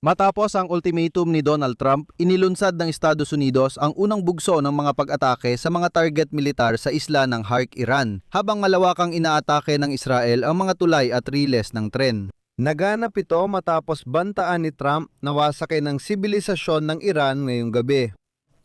Matapos ang ultimatum ni Donald Trump, inilunsad ng Estados Unidos ang unang bugso ng mga pag-atake sa mga target militar sa isla ng Harq, Iran, habang malawakang inaatake ng Israel ang mga tulay at riles ng tren. Naganap ito matapos bantaan ni Trump na wasakin ng sibilisasyon ng Iran ngayong gabi.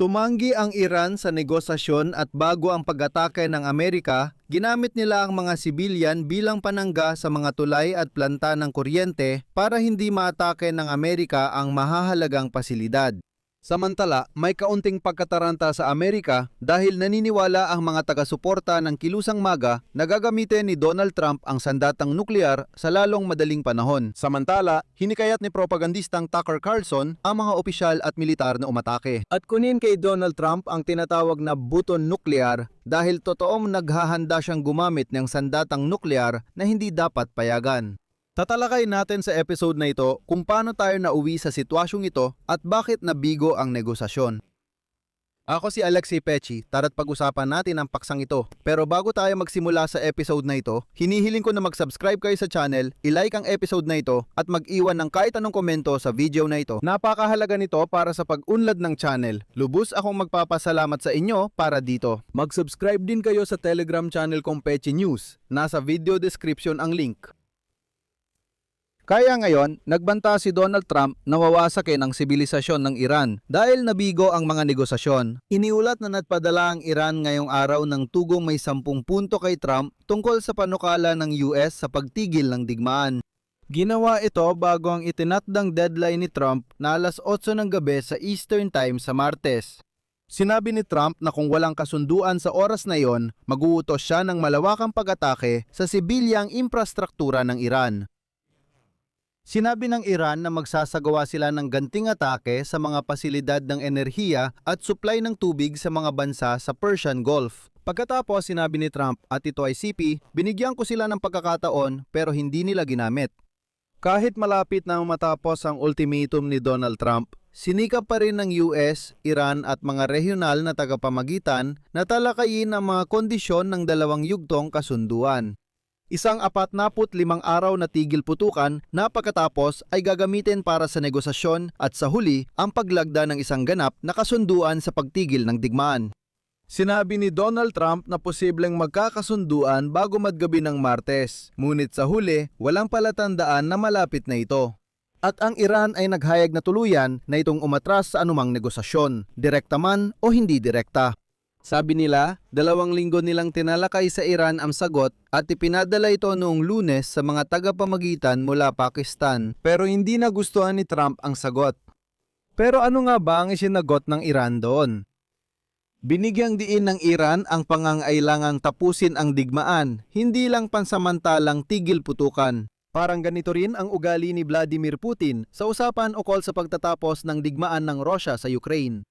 Tumanggi ang Iran sa negosasyon at bago ang pag-atake ng Amerika, ginamit nila ang mga sibilyan bilang panangga sa mga tulay at planta ng kuryente para hindi maatake ng Amerika ang mahahalagang pasilidad. Samantala, may kaunting pagkataranta sa Amerika dahil naniniwala ang mga taga-suporta ng Kilusang MAGA na gagamitin ni Donald Trump ang sandatang nuklear sa lalong madaling panahon. Samantala, hinikayat ni propagandistang Tucker Carlson ang mga opisyal at militar na umatake. At kunin kay Donald Trump ang tinatawag na buton nuklear dahil totoong naghahanda siyang gumamit ng sandatang nuklear na hindi dapat payagan. Tatalakay natin sa episode na ito kung paano tayo nauwi sa sitwasyong ito at bakit nabigo ang negosasyon. Ako si Alexei Pechi, tara't pag-usapan natin ang paksang ito. Pero bago tayo magsimula sa episode na ito, hinihiling ko na mag-subscribe kayo sa channel, i-like ang episode na ito at mag-iwan ng kahit anong komento sa video na ito. Napakahalaga nito para sa pag-unlad ng channel. Lubos akong magpapasalamat sa inyo para dito. Mag-subscribe din kayo sa Telegram channel kong Pechi News. Nasa video description ang link. Kaya ngayon, nagbanta si Donald Trump na wawasakin ang sibilisasyon ng Iran dahil nabigo ang mga negosasyon. Iniulat na nagpadala ang Iran ngayong araw ng tugong may 10 punto kay Trump tungkol sa panukala ng US sa pagtigil ng digmaan. Ginawa ito bago ang itinakdang deadline ni Trump na alas 8 ng gabi sa Eastern Time sa Martes. Sinabi ni Trump na kung walang kasunduan sa oras na iyon, mag-uutos siya ng malawakang pag-atake sa sibilyang infrastruktura ng Iran. Sinabi ng Iran na magsasagawa sila ng ganting atake sa mga pasilidad ng enerhiya at supply ng tubig sa mga bansa sa Persian Gulf. Pagkatapos sinabi ni Trump, at ito ay CP, binigyan ko sila ng pagkakataon pero hindi nila ginamit. Kahit malapit na matapos ang ultimatum ni Donald Trump, sinikap pa rin ng US, Iran at mga regional na tagapamagitan na talakayin ang mga kondisyon ng dalawang yugtong kasunduan. Isang 45 araw na tigil putukan na pagkatapos ay gagamitin para sa negosasyon at sa huli ang paglagda ng isang ganap na kasunduan sa pagtigil ng digmaan. Sinabi ni Donald Trump na posibleng magkakasunduan bago madgabi ng Martes, ngunit sa huli walang palatandaan na malapit na ito. At ang Iran ay naghayag na tuluyan na itong umatras sa anumang negosasyon, direkta man o hindi direkta. Sabi nila, 2 linggo nilang tinalakay sa Iran ang sagot at ipinadala ito noong Lunes sa mga tagapamagitan mula Pakistan pero hindi nagustuhan ni Trump ang sagot. Pero ano nga ba ang isinagot ng Iran doon? Binigyang diin ng Iran ang pangangailangang tapusin ang digmaan, hindi lang pansamantalang tigil putukan. Parang ganito rin ang ugali ni Vladimir Putin sa usapan ukol sa pagtatapos ng digmaan ng Russia sa Ukraine.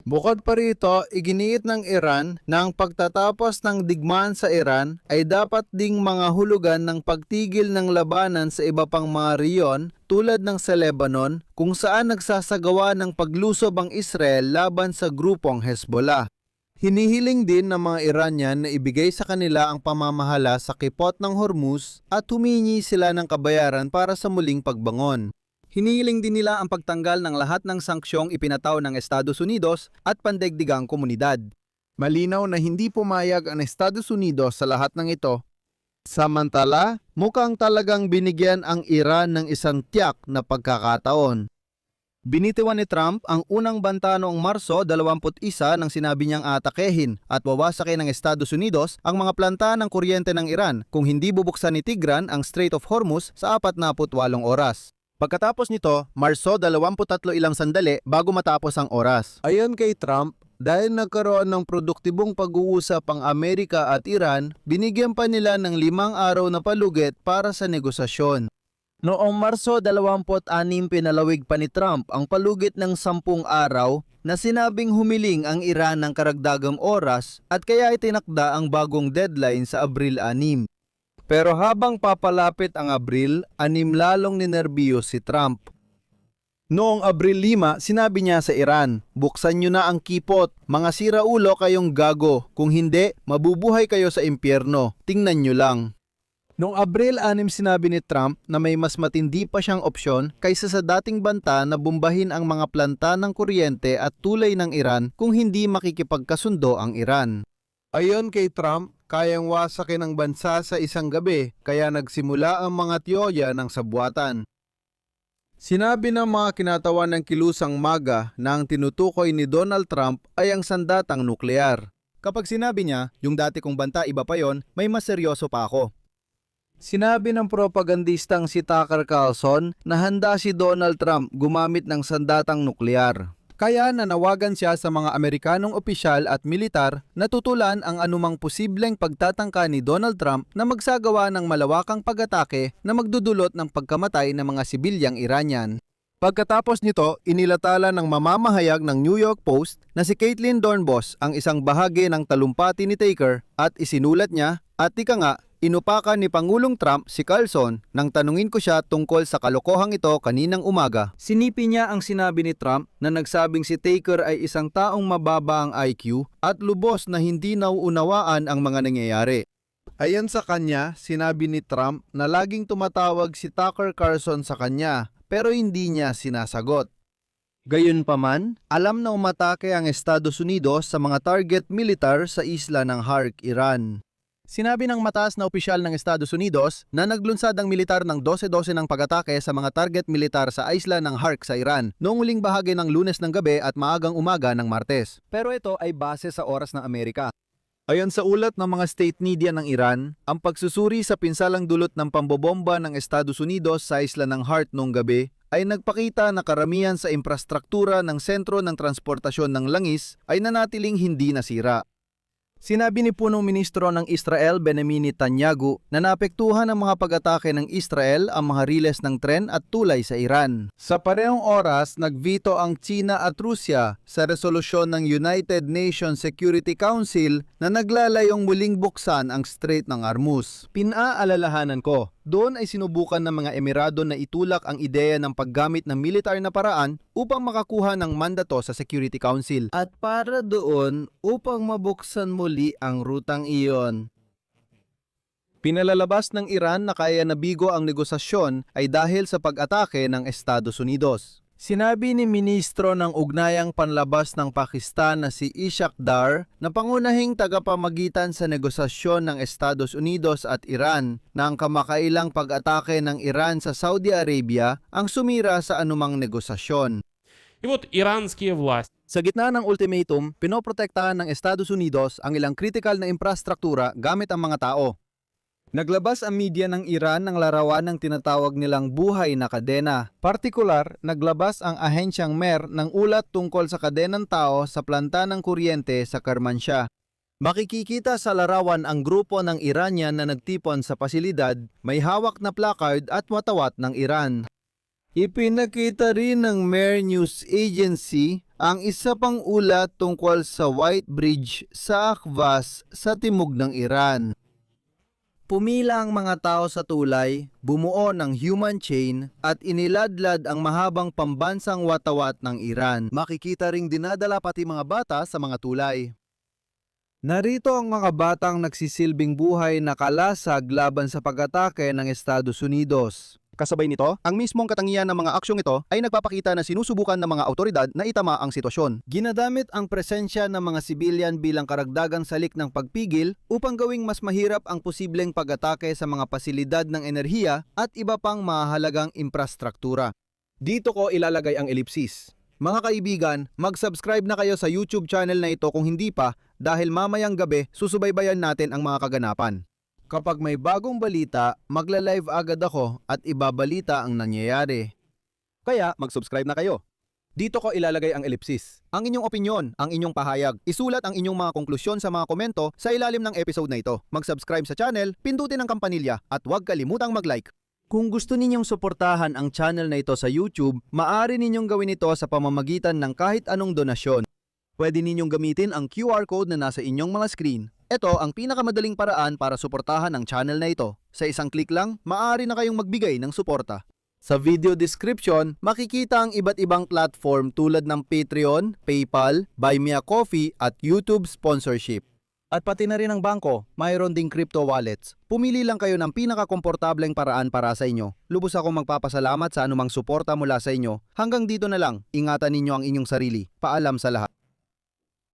Bukod pa rito, iginiit ng Iran na ang pagtatapos ng digmaan sa Iran ay dapat ding mga hulugan ng pagtigil ng labanan sa iba pang mga reyon tulad ng sa Lebanon kung saan nagsasagawa ng paglusob ang Israel laban sa grupong Hezbollah. Hinihiling din ng mga Iranian na ibigay sa kanila ang pamamahala sa kipot ng Hormuz at humingi sila ng kabayaran para sa muling pagbangon. Hinihiling din nila ang pagtanggal ng lahat ng sangsyong ipinataw ng Estados Unidos at pandaigdigang komunidad. Malinaw na hindi pumayag ang Estados Unidos sa lahat ng ito. Samantala, mukhang talagang binigyan ang Iran ng isang tiyak na pagkakataon. Binitiwan ni Trump ang unang banta noong Marso 21 nang sinabi niyang atakehin at wawasakin ng Estados Unidos ang mga planta ng kuryente ng Iran kung hindi bubuksan ni Tigran ang Strait of Hormuz sa 48 oras. Pagkatapos nito, Marso 23 ilang sandali bago matapos ang oras. Ayon kay Trump, dahil nagkaroon ng produktibong pag-uusap ang Amerika at Iran, binigyan pa nila ng 5 araw na palugit para sa negosasyon. Noong Marso 26, pinalawig pa ni Trump ang palugit ng 10 araw na sinabing humiling ang Iran ng karagdagang oras at kaya itinakda ang bagong deadline sa Abril 6. Pero habang papalapit ang Abril, 6 lalong ninerbiyos si Trump. Noong Abril 5, sinabi niya sa Iran, buksan nyo na ang kipot, mga siraulo kayong gago, kung hindi, mabubuhay kayo sa impyerno, tingnan nyo lang. Noong Abril 6 sinabi ni Trump na may mas matindi pa siyang opsyon kaysa sa dating banta na bombahin ang mga planta ng kuryente at tulay ng Iran kung hindi makikipagkasundo ang Iran. Ayon kay Trump, kayang wasakin ang bansa sa isang gabi kaya nagsimula ang mga teorya ng sabwatan. Sinabi ng mga kinatawan ng kilusang MAGA na ang tinutukoy ni Donald Trump ay ang sandatang nuklear. Kapag sinabi niya, yung dati kong banta iba pa yon, may mas seryoso pa ako. Sinabi ng propagandistang si Tucker Carlson na handa si Donald Trump gumamit ng sandatang nuklear. Kaya nanawagan siya sa mga Amerikanong opisyal at militar na tutulan ang anumang posibleng pagtatangka ni Donald Trump na magsagawa ng malawakang pag-atake na magdudulot ng pagkamatay ng mga sibilyang Iranian. Pagkatapos nito, inilatala ng mamamahayag ng New York Post na si Caitlin Dornbos ang isang bahagi ng talumpati ni Tucker at isinulat niya at ika nga, inupakan ni Pangulong Trump si Carlson nang tanungin ko siya tungkol sa kalokohang ito kaninang umaga. Sinipi niya ang sinabi ni Trump na nagsabing si Tucker ay isang taong mababa ang IQ at lubos na hindi nauunawaan ang mga nangyayari. Ayon sa kanya, sinabi ni Trump na laging tumatawag si Tucker Carlson sa kanya pero hindi niya sinasagot. Gayunpaman, alam na umatake ang Estados Unidos sa mga target militar sa isla ng Hark, Iran. Sinabi ng mataas na opisyal ng Estados Unidos na naglunsad ang militar ng 12-12 ng pag-atake sa mga target militar sa isla ng Hark sa Iran noong huling bahagi ng Lunes ng gabi at maagang umaga ng Martes. Pero ito ay base sa oras ng Amerika. Ayon sa ulat ng mga state media ng Iran, ang pagsusuri sa pinsalang dulot ng pambobomba ng Estados Unidos sa isla ng Hark noong gabi ay nagpakita na karamihan sa infrastruktura ng sentro ng transportasyon ng langis ay nanatiling hindi nasira. Sinabi ni punong ministro ng Israel Benjamin Netanyahu na naapektuhan ng mga pag-atake ng Israel ang mga riles ng tren at tulay sa Iran. Sa parehong oras, nagveto ang China at Rusya sa resolusyon ng United Nations Security Council na naglalayong muling buksan ang Strait ng Hormuz. Pinaalalahanan ko, doon ay sinubukan ng mga Emirado na itulak ang ideya ng paggamit ng militar na paraan upang makakuha ng mandato sa Security Council. At para doon, upang mabuksan muli ang rutang iyon. Pinalalabas ng Iran na kaya nabigo ang negosasyon ay dahil sa pag-atake ng Estados Unidos. Sinabi ni Ministro ng Ugnayang Panlabas ng Pakistan na si Ishaq Dar na pangunahing tagapamagitan sa negosasyon ng Estados Unidos at Iran na ang kamakailang pag-atake ng Iran sa Saudi Arabia ang sumira sa anumang negosasyon. И вот иранские власти Sa gitna ng ultimatum, pinoprotektahan ng Estados Unidos ang ilang critical na infrastruktura gamit ang mga tao. Naglabas ang media ng Iran ng larawan ng tinatawag nilang buhay na kadena. Partikular, naglabas ang ahensyang MER ng ulat tungkol sa kadenang tao sa planta ng kuryente sa Kermanshah. Makikikita sa larawan ang grupo ng Iranian na nagtipon sa pasilidad, may hawak na placard at watawat ng Iran. Ipinakita rin ng MER News Agency ang isa pang ulat tungkol sa White Bridge sa Ahvaz sa timog ng Iran. Pumila ang mga tao sa tulay, bumuo ng human chain at iniladlad ang mahabang pambansang watawat ng Iran. Makikita ring dinadala pati mga bata sa mga tulay. Narito ang mga batang nagsisilbing buhay na kalasag laban sa pag-atake ng Estados Unidos. Kasabay nito, ang mismong katangian ng mga aksyong ito ay nagpapakita na sinusubukan ng mga autoridad na itama ang sitwasyon. Ginadamit ang presensya ng mga sibilyan bilang karagdagang salik ng pagpigil upang gawing mas mahirap ang posibleng pag-atake sa mga pasilidad ng enerhiya at iba pang mahalagang infrastruktura. Dito ko ilalagay ang ellipsis. Mga kaibigan, mag-subscribe na kayo sa YouTube channel na ito kung hindi pa dahil mamayang gabi susubaybayan natin ang mga kaganapan. Kapag may bagong balita, magla-live agad ako at ibabalita ang nangyayari. Kaya mag-subscribe na kayo. Dito ko ilalagay ang ellipsis. Ang inyong opinyon, ang inyong pahayag. Isulat ang inyong mga konklusyon sa mga komento sa ilalim ng episode na ito. Mag-subscribe sa channel, pindutin ang kampanilya at huwag kalimutang mag-like. Kung gusto ninyong suportahan ang channel na ito sa YouTube, maaari ninyong gawin ito sa pamamagitan ng kahit anong donasyon. Pwede ninyong gamitin ang QR code na nasa inyong mga screen. Ito ang pinakamadaling paraan para suportahan ang channel na ito. Sa isang click lang, maaari na kayong magbigay ng suporta. Sa video description, makikita ang iba't ibang platform tulad ng Patreon, PayPal, Buy Me a Coffee at YouTube sponsorship. At pati na rin ang bangko, mayroon ding crypto wallets. Pumili lang kayo ng pinakakomportableng paraan para sa inyo. Lubos akong magpapasalamat sa anumang suporta mula sa inyo. Hanggang dito na lang, ingatan ninyo ang inyong sarili. Paalam sa lahat.